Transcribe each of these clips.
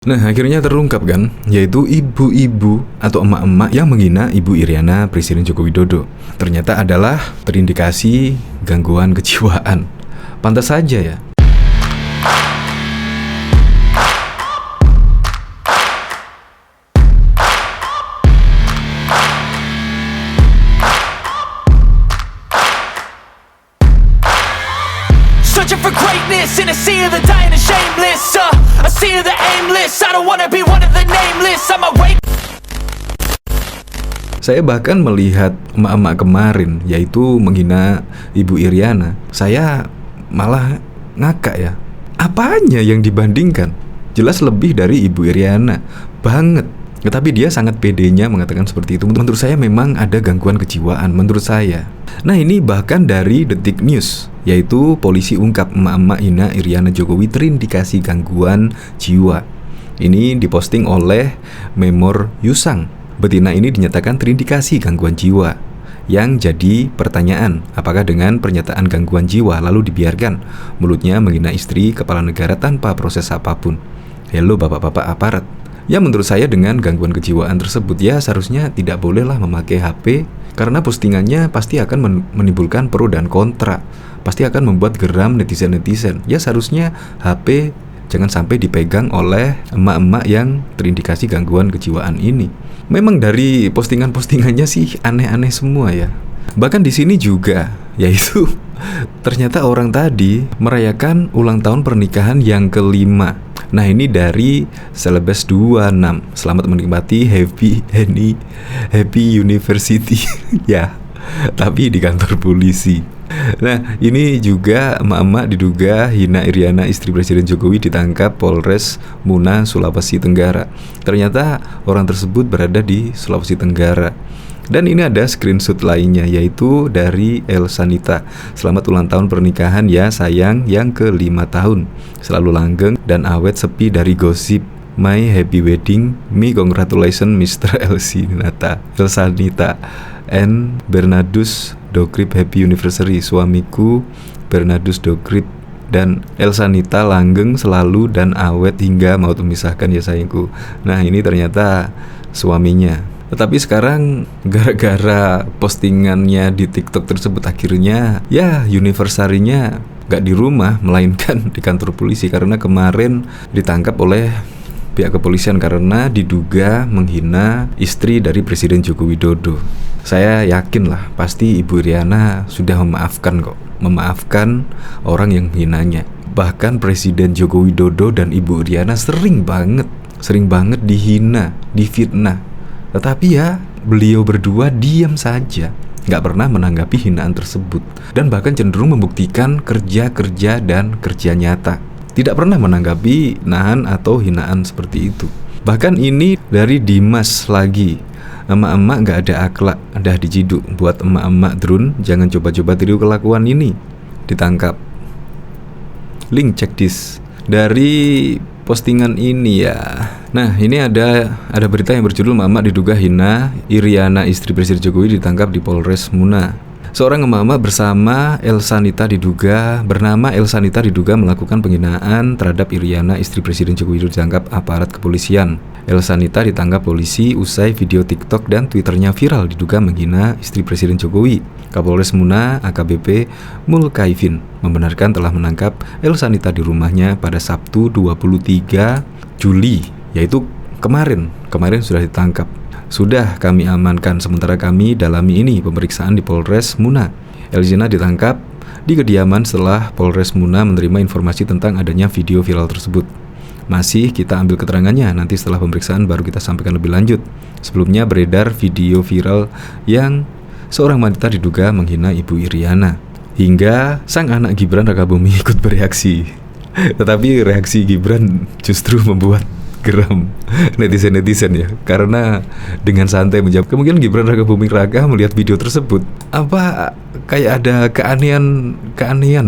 Nah, akhirnya terungkap kan, yaitu ibu-ibu atau emak-emak yang menghina Ibu Iriana Presiden Joko Widodo ternyata adalah terindikasi gangguan kejiwaan. Pantas saja ya. Searching for greatness in a sea of the dying and shameless, a sea of the aimless. I don't wanna be one of the nameless. I'm awake. Saya bahkan melihat emak-emak kemarin, yaitu menghina Ibu Iriana. Saya malah ngakak ya. Apanya yang dibandingkan? Jelas lebih dari Ibu Iriana banget. Tetapi dia sangat pedenya mengatakan seperti itu. Menurut saya memang ada gangguan kejiwaan, menurut saya. Nah, ini bahkan dari Detik News, yaitu polisi ungkap emak-emak hina Iriana Jokowi terindikasi gangguan jiwa. Ini diposting oleh Memor Yusang. Betina ini dinyatakan terindikasi gangguan jiwa. Yang jadi pertanyaan, apakah dengan pernyataan gangguan jiwa lalu dibiarkan mulutnya menghina istri kepala negara tanpa proses apapun? Hello bapak-bapak aparat. Ya, menurut saya dengan gangguan kejiwaan tersebut ya seharusnya tidak bolehlah memakai HP, karena postingannya pasti akan menimbulkan pro dan kontra, pasti akan membuat geram netizen-netizen. Ya seharusnya HP jangan sampai dipegang oleh emak-emak yang terindikasi gangguan kejiwaan ini. Memang dari postingan-postingannya sih aneh-aneh semua ya. Bahkan di sini juga, yaitu ternyata orang tadi merayakan ulang tahun pernikahan yang ke-5. Nah, ini dari Celebes 26. Selamat menikmati Happy University. Ya, tapi di kantor polisi. Nah, ini juga emak-emak diduga hina Iriana istri Presiden Jokowi ditangkap Polres Muna, Sulawesi Tenggara. Ternyata orang tersebut berada di Sulawesi Tenggara. Dan ini ada screenshot lainnya, yaitu dari Elsanita. Selamat ulang tahun pernikahan ya sayang, yang ke-5 tahun. Selalu langgeng dan awet sepi dari gosip. My happy wedding, me congratulations Mr. Elsanita and Bernardus Dokrip happy anniversary. Suamiku Bernardus Dokrip dan Elsanita langgeng selalu dan awet hingga mau memisahkan ya sayangku. Nah, ini ternyata suaminya. Tetapi sekarang gara-gara postingannya di TikTok tersebut, akhirnya ya anniversary-nya gak di rumah melainkan di kantor polisi, karena kemarin ditangkap oleh pihak kepolisian karena diduga menghina istri dari Presiden Joko Widodo. Saya yakin lah pasti Ibu Iriana sudah memaafkan orang yang menghinanya. Bahkan Presiden Joko Widodo dan Ibu Iriana sering banget dihina, difitnah. Tetapi ya beliau berdua diam saja, gak pernah menanggapi hinaan tersebut, dan bahkan cenderung membuktikan kerja dan kerja nyata. Tidak pernah menanggapi nahan atau hinaan seperti itu. Bahkan ini dari Dimas lagi, emak-emak gak ada akhlak, dah diciduk. Buat emak-emak drone, jangan coba-coba tiru kelakuan ini. Ditangkap. Link cek this dari postingan ini ya. Nah, ini ada berita yang berjudul emak-emak diduga hina Iriana istri Presiden Jokowi ditangkap di Polres Muna. Seorang emak-emak bernama Elsanita diduga melakukan penghinaan terhadap Iriana istri Presiden Joko Widodo ditangkap aparat kepolisian. Elsanita ditangkap polisi usai video TikTok dan Twitternya viral diduga menghina istri Presiden Jokowi. Kapolres Muna AKBP Mulkaivin membenarkan telah menangkap Elsanita di rumahnya pada Sabtu 23 Juli, yaitu kemarin sudah ditangkap. Sudah kami amankan, sementara kami dalami ini pemeriksaan di Polres Muna. Elzina ditangkap di kediaman setelah Polres Muna menerima informasi tentang adanya video viral tersebut. Masih kita ambil keterangannya, nanti setelah pemeriksaan baru kita sampaikan lebih lanjut. Sebelumnya beredar video viral yang seorang wanita diduga menghina Ibu Iriana, hingga sang anak Gibran Rakabuming ikut bereaksi. Tetapi reaksi Gibran justru membuat geram netizen ya, karena dengan santai menjawab. Kemungkinan Gibran Rakabuming Raka melihat video tersebut kayak ada keanehan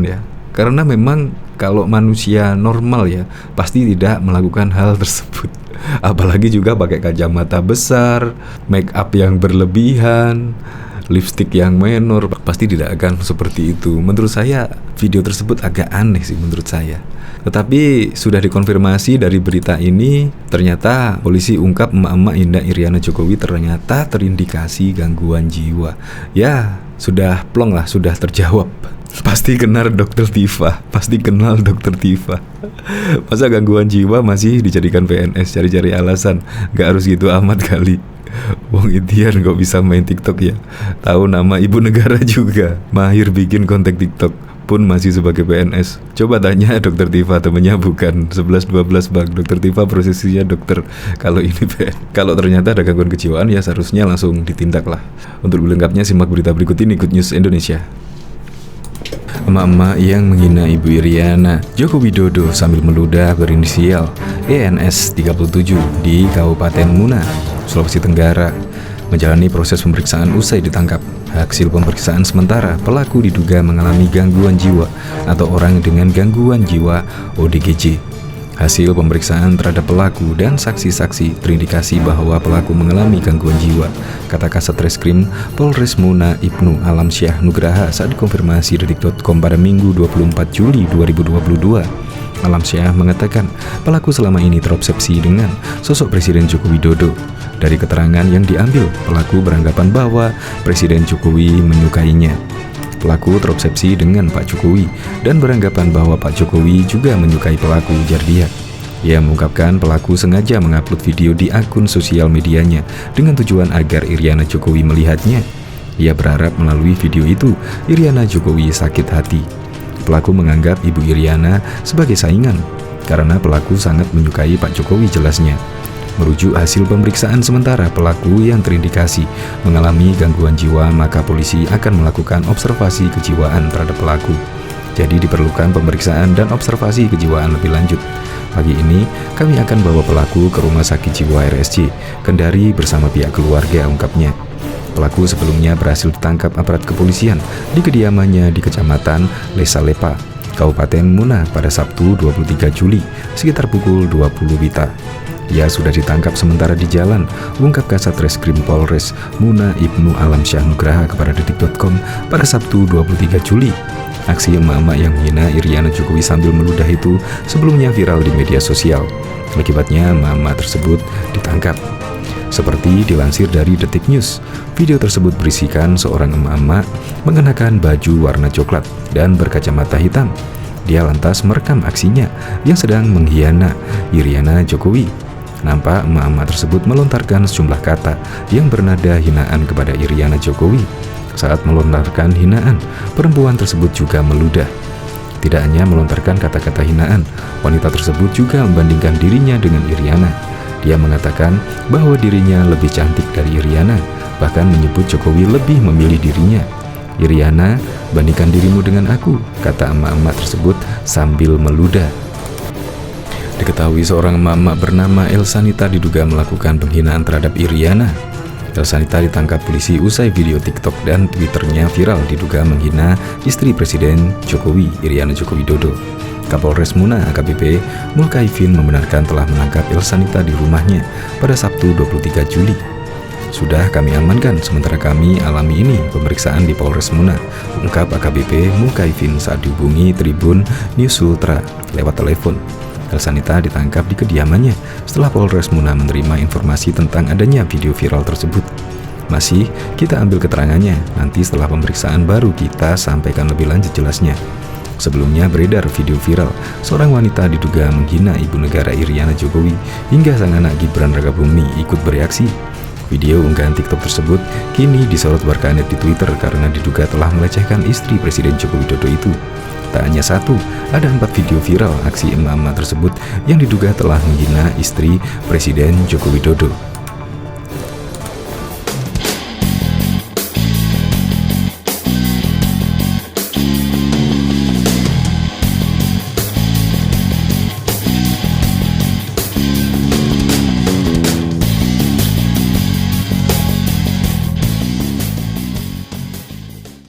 ya, karena memang kalau manusia normal ya pasti tidak melakukan hal tersebut. Apalagi juga pakai kacamata besar, make up yang berlebihan, lipstick yang menor, pasti tidak akan seperti itu. Menurut saya video tersebut agak aneh sih menurut saya. Tetapi sudah dikonfirmasi dari berita ini, ternyata polisi ungkap emak-emak hina Iriana Jokowi ternyata terindikasi gangguan jiwa. Ya, sudah plong lah, sudah terjawab. Pasti kenal dokter Tifa, pasti kenal dokter Tifa. Masa gangguan jiwa masih dijadikan PNS, cari-cari alasan. Gak harus gitu amat kali. Wong Indian kok bisa main TikTok ya. Tahu nama ibu negara juga. Mahir bikin konten TikTok, pun masih sebagai PNS. Coba tanya dokter Tifa, temennya bukan 11-12 bang. Dokter Tifa prosesinya dokter. Kalau ini kalau ternyata ada gangguan kejiwaan ya seharusnya langsung ditindak lah. Untuk lengkapnya simak berita berikut ini, Good News Indonesia. Emak-emak yang menghina Ibu Iriana Joko Widodo sambil meludah berinisial ENS 37 di Kabupaten Muna, Sulawesi Tenggara menjalani proses pemeriksaan usai ditangkap. Hasil pemeriksaan sementara, pelaku diduga mengalami gangguan jiwa atau orang dengan gangguan jiwa ODGJ. Hasil pemeriksaan terhadap pelaku dan saksi-saksi terindikasi bahwa pelaku mengalami gangguan jiwa, kata Kasat Reskrim Polres Muna Ibnu Alamsyah Nugraha saat dikonfirmasi detik.com pada Minggu 24 Juli 2022. Alamsyah mengatakan pelaku selama ini terobsesi dengan sosok Presiden Joko Widodo. Dari keterangan yang diambil, pelaku beranggapan bahwa Presiden Jokowi menyukainya. Pelaku terobsesi dengan Pak Jokowi dan beranggapan bahwa Pak Jokowi juga menyukai pelaku, ujar dia. Ia mengungkapkan pelaku sengaja mengupload video di akun sosial medianya dengan tujuan agar Iriana Jokowi melihatnya. Ia berharap melalui video itu Iriana Jokowi sakit hati. Pelaku menganggap Ibu Iriana sebagai saingan karena pelaku sangat menyukai Pak Jokowi, jelasnya. Merujuk hasil pemeriksaan sementara, pelaku yang terindikasi mengalami gangguan jiwa, maka polisi akan melakukan observasi kejiwaan terhadap pelaku. Jadi diperlukan pemeriksaan dan observasi kejiwaan lebih lanjut. Pagi ini, kami akan bawa pelaku ke Rumah Sakit Jiwa RSJ Kendari bersama pihak keluarga, ungkapnya. Pelaku sebelumnya berhasil ditangkap aparat kepolisian di kediamannya di Kecamatan Lesalepa, Kabupaten Muna pada Sabtu 23 Juli sekitar pukul 20 WITA. Ia sudah ditangkap sementara di jalan, ungkap Kasat Reskrim Polres Muna Ibnu Alamsyah Nugraha kepada detik.com pada Sabtu 23 Juli. Aksi emak-emak yang menghina Iriana Jokowi sambil meludah itu sebelumnya viral di media sosial. Akibatnya emak-emak tersebut ditangkap. Seperti dilansir dari Detik News, video tersebut berisikan seorang emak-emak mengenakan baju warna coklat dan berkacamata hitam. Dia lantas merekam aksinya yang sedang menghina Iriana Jokowi. Nampak emak-emak tersebut melontarkan sejumlah kata yang bernada hinaan kepada Iriana Jokowi. Saat melontarkan hinaan, perempuan tersebut juga meludah. Tidak hanya melontarkan kata-kata hinaan, wanita tersebut juga membandingkan dirinya dengan Iriana. Dia mengatakan bahwa dirinya lebih cantik dari Iriana, bahkan menyebut Jokowi lebih memilih dirinya. Iriana, bandingkan dirimu dengan aku, kata emak-emak tersebut sambil meludah. Diketahui seorang emak-emak bernama Elsanita diduga melakukan penghinaan terhadap Iriana. Elsanita ditangkap polisi usai video TikTok dan Twitternya viral diduga menghina istri Presiden Jokowi, Iriana Joko Widodo. Kapolres Muna AKBP Mulkaifin membenarkan telah menangkap Elsanita di rumahnya pada Sabtu 23 Juli. Sudah kami amankan, sementara kami alami ini pemeriksaan di Polres Muna, ungkap AKBP Mulkaifin saat dihubungi Tribun News Ultra lewat telepon. Elsanita ditangkap di kediamannya setelah Polres Muna menerima informasi tentang adanya video viral tersebut. Masih kita ambil keterangannya, nanti setelah pemeriksaan baru kita sampaikan lebih lanjut, jelasnya. Sebelumnya beredar video viral seorang wanita diduga menghina ibu negara Iriana Jokowi hingga sang anak Gibran Rakabuming ikut bereaksi. Video unggahan TikTok tersebut kini disorot warganet di Twitter karena diduga telah melecehkan istri Presiden Joko Widodo itu. Tak hanya satu, ada 4 video viral aksi emak-emak tersebut yang diduga telah menghina istri Presiden Joko Widodo.